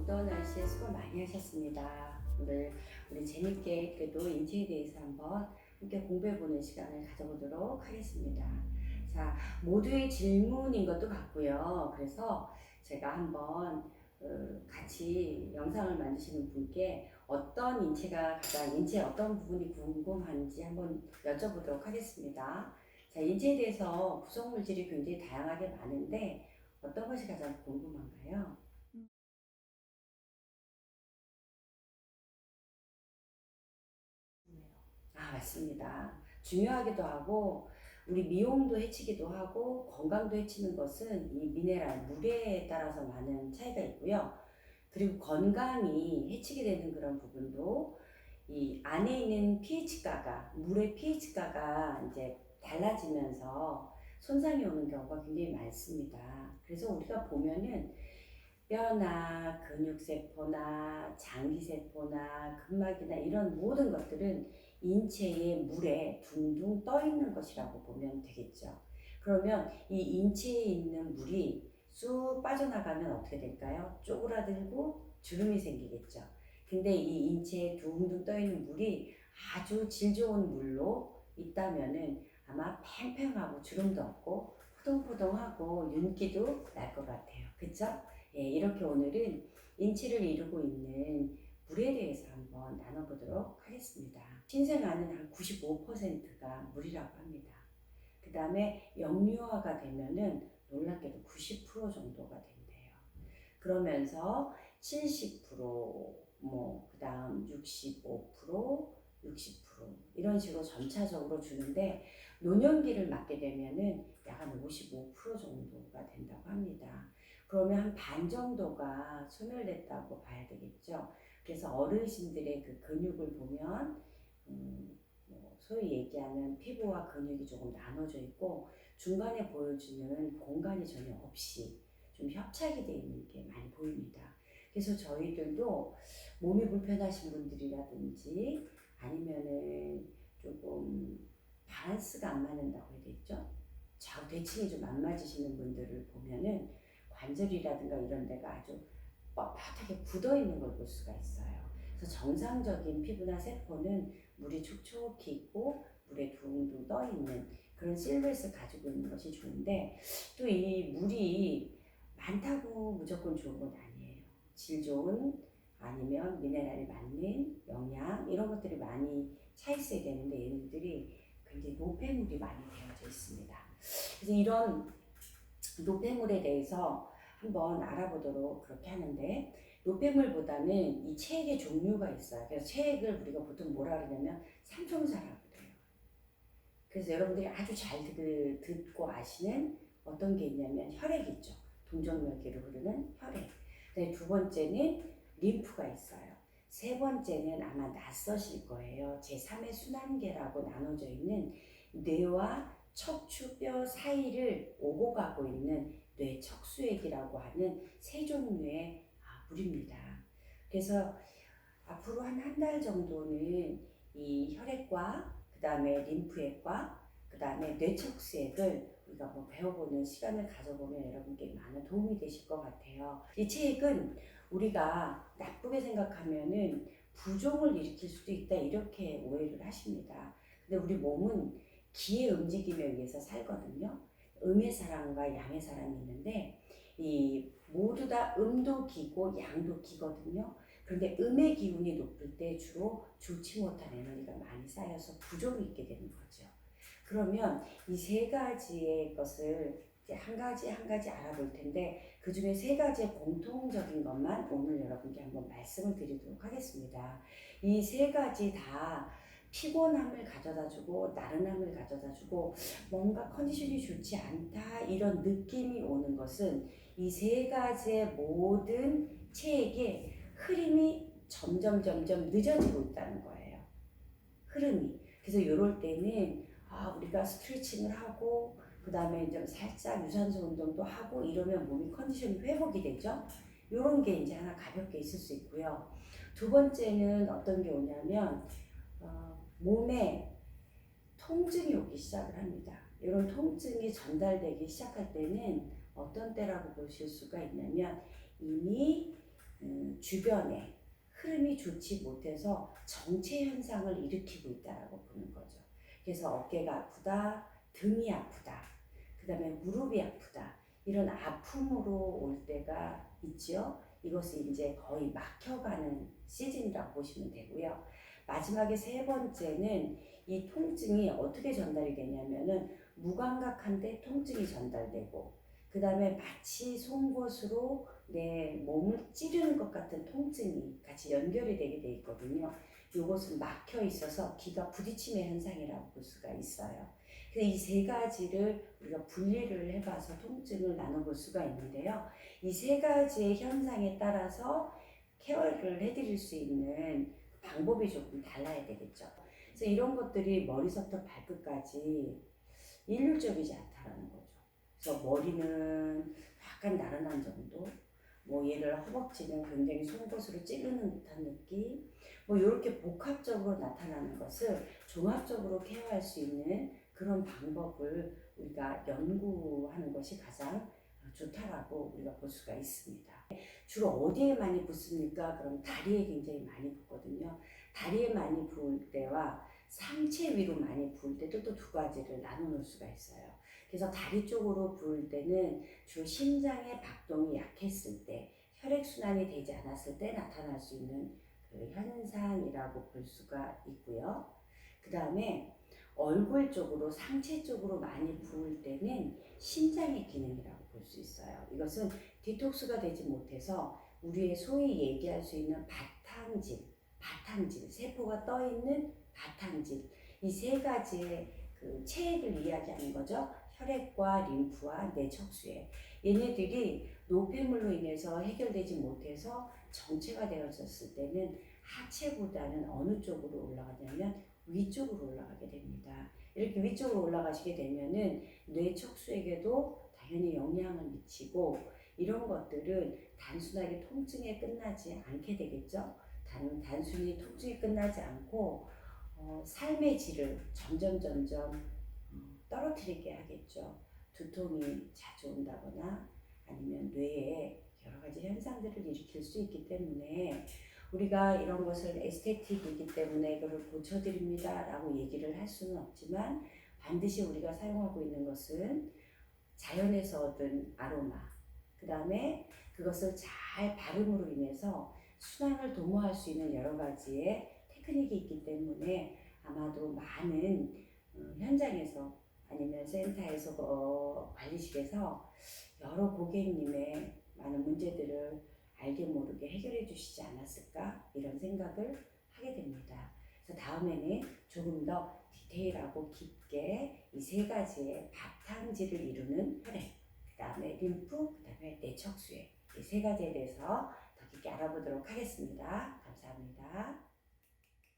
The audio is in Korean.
무더운 날씨에 수고 많이 하셨습니다. 오늘 우리 재밌게 그래도 인체에 대해서 한번 함께 공부해보는 시간을 가져보도록 하겠습니다. 자, 모두의 질문인 것도 같고요. 그래서 제가 한번 같이 영상을 만드시는 분께 어떤 인체가 가장 인체의 어떤 부분이 궁금한지 한번 여쭤보도록 하겠습니다. 자, 인체에 대해서 구성 물질이 굉장히 다양하게 많은데 어떤 것이 가장 궁금한가요? 맞습니다. 중요하기도 하고 우리 미용도 해치기도 하고 건강도 해치는 것은 이 미네랄, 물에 따라서 많은 차이가 있고요. 그리고 건강이 해치게 되는 그런 부분도 이 안에 있는 pH가가 물의 pH가가 이제 달라지면서 손상이 오는 경우가 굉장히 많습니다. 그래서 우리가 보면은 뼈나 근육세포나 장기세포나 근막이나 이런 모든 것들은 인체의 물에 둥둥 떠 있는 것이라고 보면 되겠죠. 그러면 이 인체에 있는 물이 쑥 빠져나가면 어떻게 될까요? 쪼그라들고 주름이 생기겠죠. 근데 이 인체에 둥둥 떠 있는 물이 아주 질 좋은 물로 있다면은 아마 팽팽하고 주름도 없고 포동포동하고 윤기도 날 것 같아요. 그쵸? 예, 이렇게 오늘은 인체를 이루고 있는 물에 대해서 한번 나눠보도록 하겠습니다. 신생아는 한 95%가 물이라고 합니다. 그 다음에 영유아가 되면은 놀랍게도 90% 정도가 된대요. 그러면서 70%, 그 다음 65%, 60% 이런 식으로 점차적으로 주는데 노년기를 맞게 되면은 약 한 55% 정도가 된다고 합니다. 그러면 한 반 정도가 소멸됐다고 봐야 되겠죠. 그래서 어르신들의 그 근육을 보면 소위 얘기하는 피부와 근육이 조금 나눠져 있고 중간에 보여주는 공간이 전혀 없이 좀 협착이 되어 있는 게 많이 보입니다. 그래서 저희들도 몸이 불편하신 분들이라든지 아니면은 조금 밸런스가 안 맞는다고 해야 되죠? 좌우 대칭이 좀 안 맞으시는 분들을 보면은 관절이라든가 이런 데가 아주 뻣뻣하게 굳어 있는 걸 볼 수가 있어요. 그래서 정상적인 피부나 세포는 물이 촉촉히 있고 물에 둥둥 떠 있는 그런 실루엣을 가지고 있는 것이 좋은데 또 이 물이 많다고 무조건 좋은 건 아니에요. 질 좋은 아니면 미네랄이 많은 영양 이런 것들이 많이 차 있어야 되는데 얘네들이 굉장히 노폐물이 많이 되어져 있습니다. 그래서 이런 노폐물에 대해서 한번 알아보도록 그렇게 하는데 노폐물보다는 이 체액의 종류가 있어요. 그래서 체액을 우리가 보통 뭐라 그러냐면 삼총사라고 그래요. 그래서 여러분들이 아주 잘 듣고 아시는 어떤 게 있냐면 혈액이 있죠. 동정脈계로 흐르는 혈액. 두 번째는 림프가 있어요. 세 번째는 아마 낯서실 거예요. 제3의 순환계라고 나눠져 있는 뇌와 척추뼈 사이를 오고 가고 있는 뇌척수액이라고 하는 세 종류의 물입니다. 그래서 앞으로 한 달 정도는 이 혈액과 그 다음에 림프액과 그 다음에 뇌척수액을 우리가 배워보는 시간을 가져보면 여러분께 많은 도움이 되실 것 같아요. 이 체액은 우리가 나쁘게 생각하면은 부종을 일으킬 수도 있다 이렇게 오해를 하십니다. 근데 우리 몸은 기의 움직임에 의해서 살거든요. 음의 사랑과 양의 사랑이 있는데 이 모두 다 음도 기고 양도 기거든요. 그런데 음의 기운이 높을 때 주로 좋지 못한 에너지가 많이 쌓여서 부족이 있게 되는 거죠. 그러면 이 세 가지의 것을 이제 한 가지 한 가지 알아볼 텐데 그 중에 세 가지의 공통적인 것만 오늘 여러분께 한번 말씀을 드리도록 하겠습니다. 이 세 가지 다 피곤함을 가져다주고 나른함을 가져다주고 뭔가 컨디션이 좋지 않다 이런 느낌이 오는 것은 이 세 가지의 모든 체액의 흐름이 점점 늦어지고 있다는 거예요. 흐름이. 그래서 이럴 때는 우리가 스트레칭을 하고 그 다음에 좀 살짝 유산소 운동도 하고 이러면 몸이 컨디션이 회복이 되죠. 이런 게 이제 하나 가볍게 있을 수 있고요. 두 번째는 어떤 게 오냐면 몸에 통증이 오기 시작을 합니다. 이런 통증이 전달되기 시작할 때는 어떤 때라고 보실 수가 있냐면 이미 주변에 흐름이 좋지 못해서 정체 현상을 일으키고 있다라고 보는 거죠. 그래서 어깨가 아프다, 등이 아프다, 그 다음에 무릎이 아프다, 이런 아픔으로 올 때가 있죠. 이것이 이제 거의 막혀가는 시즌이라고 보시면 되고요. 마지막에 세 번째는 이 통증이 어떻게 전달이 되냐면은 무감각한데 통증이 전달되고, 그 다음에 마치 송곳으로 내 몸을 찌르는 것 같은 통증이 같이 연결이 되게 돼 있거든요. 이것은 막혀 있어서 기가 부딪힘의 현상이라고 볼 수가 있어요. 그래서 이 세 가지를 우리가 분리를 해봐서 통증을 나눠볼 수가 있는데요. 이 세 가지의 현상에 따라서 케어를 해드릴 수 있는 방법이 조금 달라야 되겠죠. 그래서 이런 것들이 머리서부터 발끝까지 일률적이지 않다라는 거죠. 그래서 머리는 약간 나른한 정도, 뭐 얘를 허벅지는 굉장히 송곳으로 찌르는 듯한 느낌, 뭐 이렇게 복합적으로 나타나는 것을 종합적으로 케어할 수 있는 그런 방법을 우리가 연구하는 것이 가장 좋다라고 우리가 볼 수가 있습니다. 주로 어디에 많이 붓습니까? 그럼 다리에 굉장히 많이 붓거든요. 다리에 많이 부을 때와 상체 위로 많이 부을 때도 또 두 가지를 나눠 놓을 수가 있어요. 그래서 다리 쪽으로 부을 때는 주로 심장의 박동이 약했을 때, 혈액순환이 되지 않았을 때 나타날 수 있는 그 현상이라고 볼 수가 있고요. 그 다음에 얼굴 쪽으로, 상체 쪽으로 많이 부을 때는 심장의 기능이라고 볼 수 있어요. 이것은 디톡스가 되지 못해서 우리의 소위 얘기할 수 있는 바탕질, 세포가 떠 있는 바탕질, 이 세 가지의 그 체액을 이야기하는 거죠. 혈액과 림프와 뇌척수액. 얘네들이 노폐물로 인해서 해결되지 못해서 정체가 되어졌을 때는 하체보다는 어느 쪽으로 올라가냐면 위쪽으로 올라가게 됩니다. 이렇게 위쪽으로 올라가시게 되면은 뇌척수액에도 당연히 영향을 미치고, 이런 것들은 단순하게 통증에 끝나지 않게 되겠죠. 단순히 통증이 끝나지 않고 삶의 질을 점점 떨어뜨리게 하겠죠. 두통이 자주 온다거나 아니면 뇌에 여러 가지 현상들을 일으킬 수 있기 때문에, 우리가 이런 것을 에스테틱이기 때문에 이거를 고쳐드립니다 라고 얘기를 할 수는 없지만, 반드시 우리가 사용하고 있는 것은 자연에서 얻은 아로마, 그 다음에 그것을 잘 바름으로 인해서 순환을 도모할 수 있는 여러 가지의 테크닉이 있기 때문에, 아마도 많은 현장에서 아니면 센터에서 관리실에서 여러 고객님의 많은 문제들을 알게 모르게 해결해 주시지 않았을까, 이런 생각을 하게 됩니다. 그래서 다음에는 조금 더 디테일하고 깊게 이 세 가지의 바탕질을 이루는 혈액, 그 다음에 림프, 그 다음에 뇌척수액, 이 세 가지에 대해서 더 깊게 알아보도록 하겠습니다. 감사합니다.